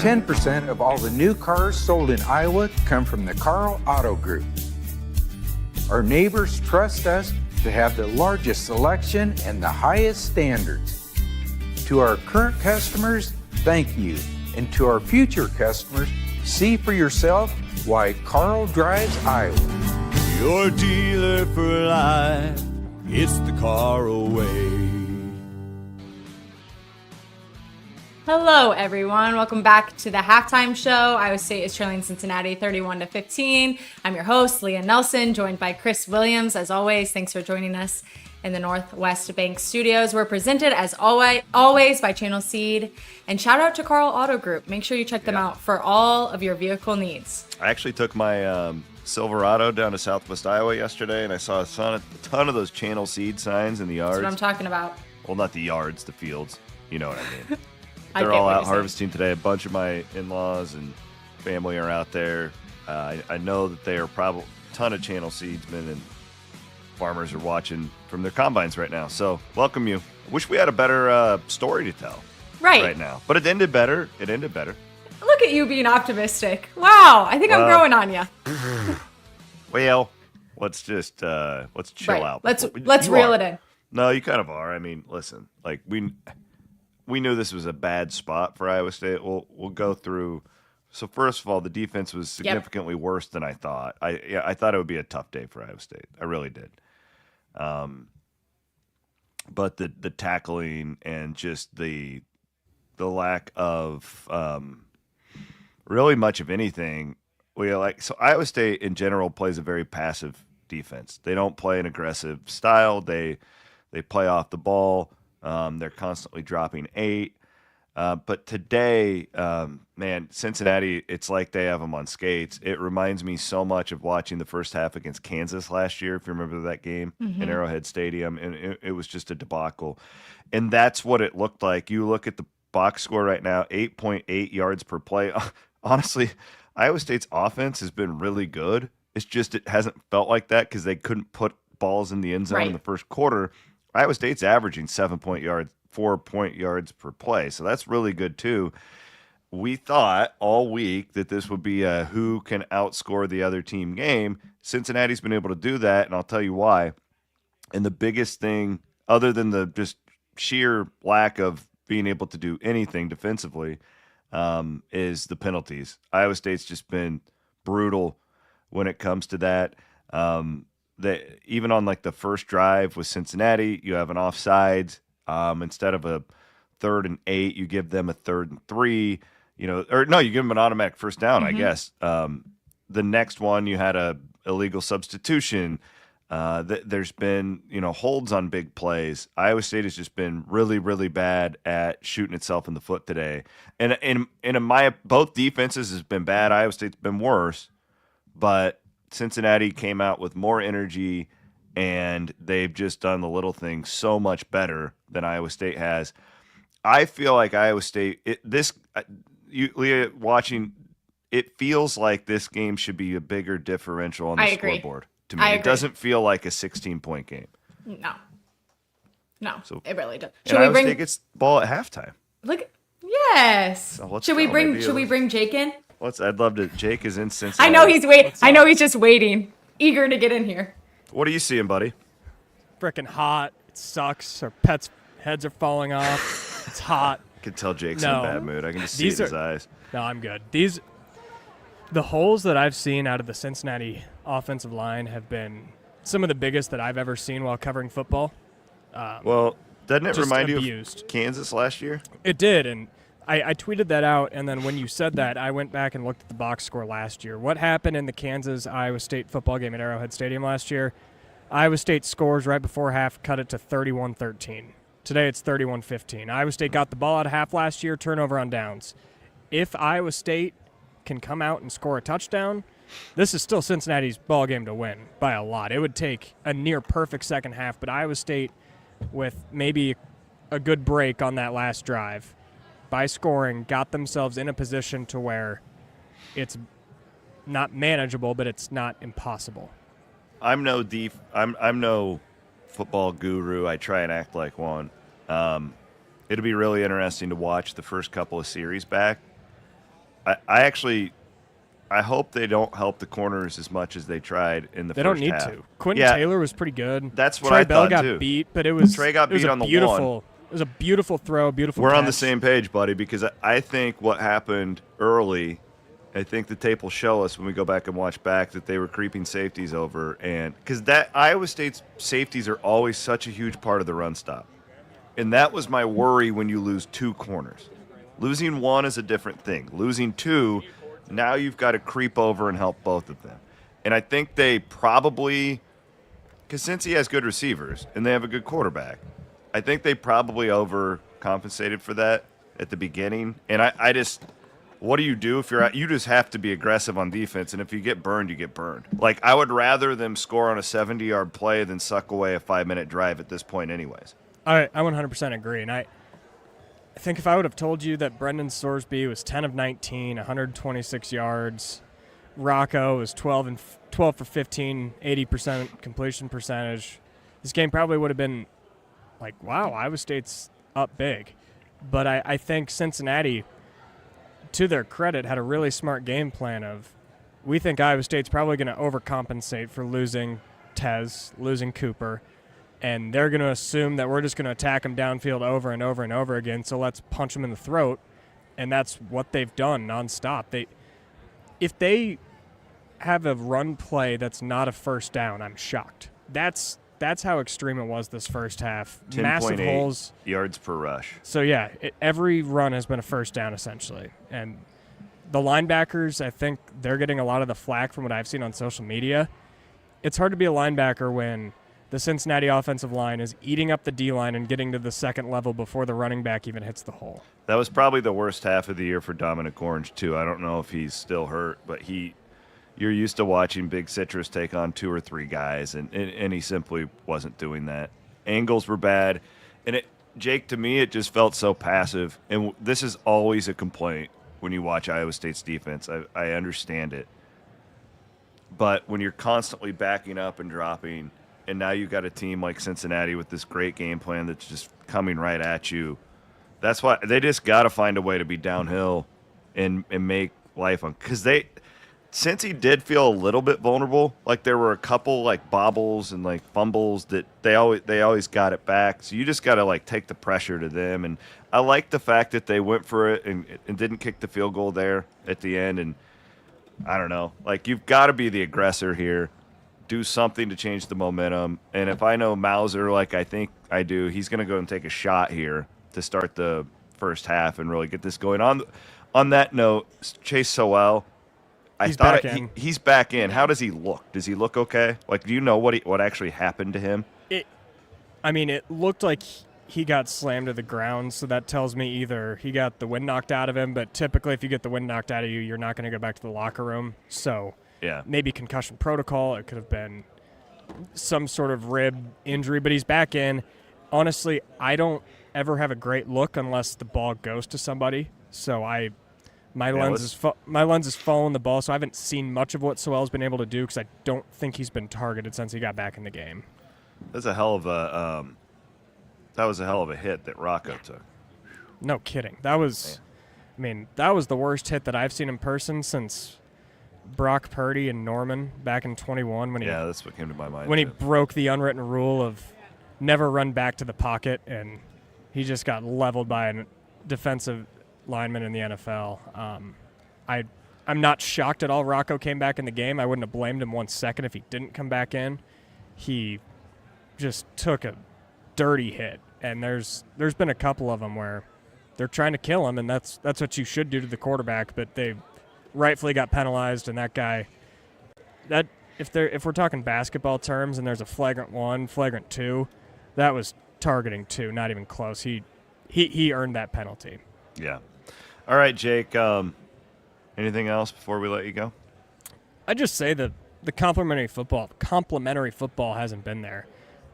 10% of all the new cars sold in Iowa come from the Carl Auto Group. Our neighbors trust us to have the largest selection and the highest standards. To our current customers, thank you. And to our future customers, see for yourself why Carl drives Iowa. Your dealer for life, it's the Carl way. Hello, everyone. Welcome back to the halftime show. Iowa State is trailing Cincinnati 31-15. I'm your host, Leah Nelson, joined by Chris Williams. As always, thanks for joining us in the Northwest Bank Studios. We're presented, as always, by Channel Seed. And shout out to Carl Auto Group. Make sure you check them out for all of your vehicle needs. I actually took my Silverado down to Southwest Iowa yesterday, and I saw a ton of those Channel Seed signs in the yards. That's what I'm talking about. Well, not the yards, the fields. You know what I mean. They're all out harvesting today. A bunch of my in-laws and family are out there. I know that they are probably a ton of Channel Seedsmen and farmers are watching from their combines right now. So welcome you. Wish we had a better story to tell right now. But it ended better. Look at you being optimistic. Wow. I think I'm growing on you. Well, let's just let's chill out. Let's reel it in. No, you kind of are. I mean, listen, like we knew this was a bad spot for Iowa State. We'll go through. So first of all, the defense was significantly worse than I thought. I thought it would be a tough day for Iowa State. I really did. But the tackling and just the lack of really much of anything. So Iowa State in general plays a very passive defense. They don't play an aggressive style. They play off the ball. They're constantly dropping 8. But today, man, Cincinnati, it's like they have them on skates. It reminds me so much of watching the first half against Kansas last year, if you remember that game in Arrowhead Stadium. And it was just a debacle. And that's what it looked like. You look at the box score right now, 8.8 yards per play. Honestly, Iowa State's offense has been really good. It's just it hasn't felt like that because they couldn't put balls in the end zone in the first quarter. Iowa State's averaging 4 yards per play, so that's really good too. We thought all week that this would be a who can outscore the other team game. Cincinnati's been able to do that, and I'll tell you why. And the biggest thing, other than the just sheer lack of being able to do anything defensively, is the penalties. Iowa State's just been brutal when it comes to that. Even on like the first drive with Cincinnati, you have an offsides. Instead of a 3rd and 8, you give them a 3rd and 3. You give them an automatic first down. I guess. The next one, you had a illegal substitution. There's been holds on big plays. Iowa State has just been really, really bad at shooting itself in the foot today. And in my both defenses has been bad. Iowa State's been worse, but Cincinnati came out with more energy, and they've just done the little things so much better than Iowa State has. I feel like Iowa State, Leah, watching, it feels like this game should be a bigger differential on the scoreboard. To me, it doesn't feel like a 16-point game. No, so, it really does. Iowa State gets the ball at halftime. Look, yes. So should we bring Jake in? I'd love to. Jake is in Cincinnati. I know he's waiting. I know he's just waiting, eager to get in here. What are you seeing, buddy? Freaking hot. It sucks. Our pets' heads are falling off. It's hot. I can tell Jake's in a bad mood. I can just see it in his eyes. No, I'm good. The holes that I've seen out of the Cincinnati offensive line have been some of the biggest that I've ever seen while covering football. Doesn't it remind you of Kansas last year? It did, and I tweeted that out, and then when you said that, I went back and looked at the box score last year. What happened in the Kansas-Iowa State football game at Arrowhead Stadium last year? Iowa State scores right before half, cut it to 31-13. Today it's 31-15. Iowa State got the ball out of half last year, turnover on downs. If Iowa State can come out and score a touchdown, this is still Cincinnati's ball game to win by a lot. It would take a near-perfect second half, but Iowa State, with maybe a good break on that last drive, by scoring, got themselves in a position to where it's not manageable, but it's not impossible. I'm no football guru. I try and act like one. It'll be really interesting to watch the first couple of series back. I hope they don't help the corners as much as they tried in the They first don't need half. to. Quentin Taylor was pretty good. That's what Trey I Bell thought, got too. beat, but it was Trey got beat on the one. It was a beautiful throw, beautiful We're catch. on the same page, buddy, because I think what happened early, I think the tape will show us when we go back and watch back that they were creeping safeties over. And because that Iowa State's safeties are always such a huge part of the run stop. And that was my worry when you lose 2 corners. Losing 1 is a different thing. Losing 2, now you've got to creep over and help both of them. And I think they probably, because since he has good receivers and they have a good quarterback, I think they probably overcompensated for that at the beginning. And I just, what do you do if you're out? You just have to be aggressive on defense. And if you get burned, you get burned. Like, I would rather them score on a 70-yard play than suck away a 5-minute drive at this point anyways. I 100% agree. And I think if I would have told you that Brendan Sorsby was 10 of 19, 126 yards, Rocco was 12 for 15, 80% completion percentage, this game probably would have been like, wow, Iowa State's up big. But I think Cincinnati, to their credit, had a really smart game plan of, we think Iowa State's probably going to overcompensate for losing Tez, losing Cooper, and they're going to assume that we're just going to attack them downfield over and over and over again, so let's punch them in the throat. And that's what they've done nonstop. If they have a run play that's not a first down, I'm shocked. That's how extreme it was this first half. Massive holes. Yards per rush. So, yeah, every run has been a first down, essentially. And the linebackers, I think they're getting a lot of the flack from what I've seen on social media. It's hard to be a linebacker when the Cincinnati offensive line is eating up the D-line and getting to the second level before the running back even hits the hole. That was probably the worst half of the year for Dominic Orange, too. I don't know if he's still hurt, but you're used to watching Big Citrus take on 2 or 3 guys, and he simply wasn't doing that. Angles were bad. And Jake, to me, it just felt so passive. And this is always a complaint when you watch Iowa State's defense. I understand it. But when you're constantly backing up and dropping, and now you've got a team like Cincinnati with this great game plan that's just coming right at you, that's why they just got to find a way to be downhill and make life on. Because since he did feel a little bit vulnerable, like there were a couple like bobbles and like fumbles that they always got it back. So you just got to like take the pressure to them. And I like the fact that they went for it and didn't kick the field goal there at the end. And I don't know, like you've got to be the aggressor here. Do something to change the momentum. And if I know Mauser, like I think I do, he's going to go and take a shot here to start the first half and really get this going. On that note, Chase Sowell, he's back in. How does he look? Does he look okay? Like, do you know what actually happened to him? It looked like he got slammed to the ground, so that tells me either he got the wind knocked out of him, but typically if you get the wind knocked out of you, you're not going to go back to the locker room. So yeah, maybe concussion protocol. It could have been some sort of rib injury, but he's back in. Honestly, I don't ever have a great look unless the ball goes to somebody. So my lens is following the ball, so I haven't seen much of what Sowell's been able to do because I don't think he's been targeted since he got back in the game. That's a hell of a hit that Rocco took. No kidding. That was the worst hit that I've seen in person since Brock Purdy and Norman back in 21 when that's what came to my mind. When he broke the unwritten rule of never run back to the pocket, and he just got leveled by a defensive lineman in the NFL. I'm not shocked at all Rocco came back in the game. I wouldn't have blamed him 1 second if he didn't come back in. He just took a dirty hit, and there's been a couple of them where they're trying to kill him, and that's what you should do to the quarterback, but they rightfully got penalized, and that guy, that if we're talking basketball terms and there's a flagrant 1, flagrant 2, that was targeting 2, not even close. He earned that penalty. Yeah. All right, Jake, anything else before we let you go? I'd just say that the complementary football hasn't been there.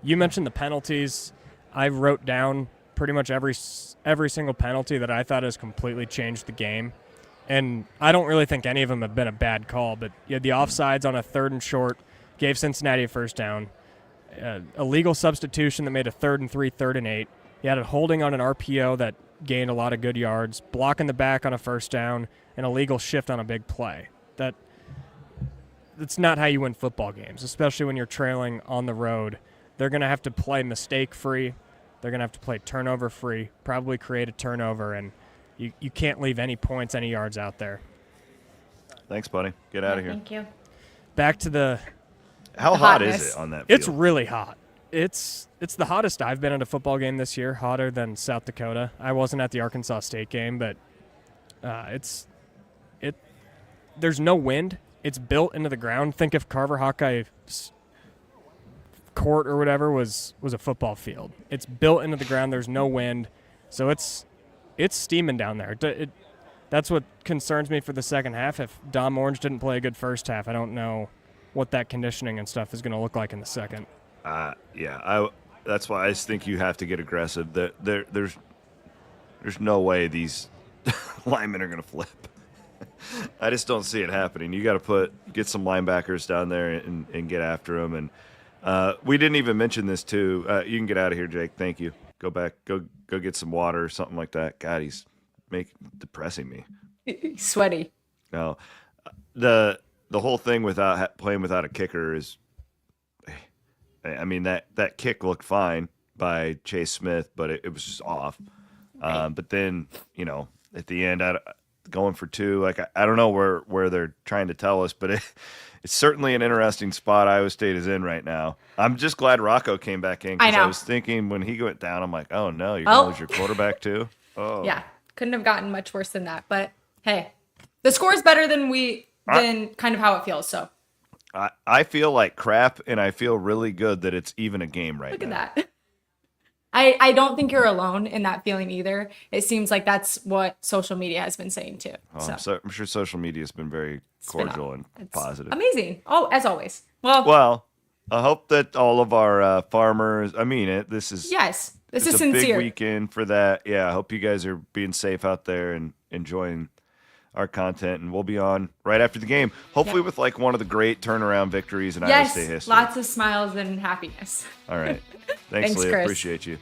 You mentioned the penalties. I wrote down pretty much every single penalty that I thought has completely changed the game. And I don't really think any of them have been a bad call, but you had the offsides on a 3rd and short, gave Cincinnati a first down. A legal substitution that made a 3rd and 3, 3rd and 8. You had a holding on an RPO that gained a lot of good yards, blocking the back on a first down, an illegal shift on a big play. That's not how you win football games, especially when you're trailing on the road. They're going to have to play mistake-free. They're going to have to play turnover-free, probably create a turnover, and you can't leave any points, any yards out there. Thanks, buddy. Get out of here. Thank you. Back to the How The hot hotness. is it on that field? It's really hot. It's the hottest I've been at a football game this year, hotter than South Dakota. I wasn't at the Arkansas State game, but there's no wind. It's built into the ground. Think if Carver Hawkeye Court or whatever was a football field. It's built into the ground. There's no wind, so it's steaming down there. That's what concerns me for the second half. If Dom Orange didn't play a good first half, I don't know what that conditioning and stuff is going to look like in the second. That's why I just think you have to get aggressive. There's no way these linemen are going to flip. I just don't see it happening. You got to get some linebackers down there and get after them. And we didn't even mention this too. You can get out of here, Jake. Thank you. Go back. Go get some water or something like that. God, he's depressing me. Sweaty. No, the whole thing playing without a kicker is. I mean that kick looked fine by Chase Smith, but it was just off. But then at the end, going for two, I don't know where they're trying to tell us, but it's certainly an interesting spot Iowa State is in right now. I'm just glad Rocco came back in because I was thinking when he went down, I'm like, oh no, you're gonna lose your quarterback too. Oh Yeah, couldn't have gotten much worse than that. But hey, the score is better than kind of how it feels. So. I feel like crap, and I feel really good that it's even a game right now. Look at that. I don't think you're alone in that feeling either. It seems like that's what social media has been saying too. I'm sure social media has been very cordial and positive. Amazing. Oh, as always. Well, I hope that all of our farmers, I mean it, this is This is a sincere. big weekend for that. Yeah, I hope you guys are being safe out there and enjoying our content, and we'll be on right after the game, hopefully with one of the great turnaround victories in Iowa State history. Lots of smiles and happiness. All right. Thanks, Leah. Chris. Appreciate you.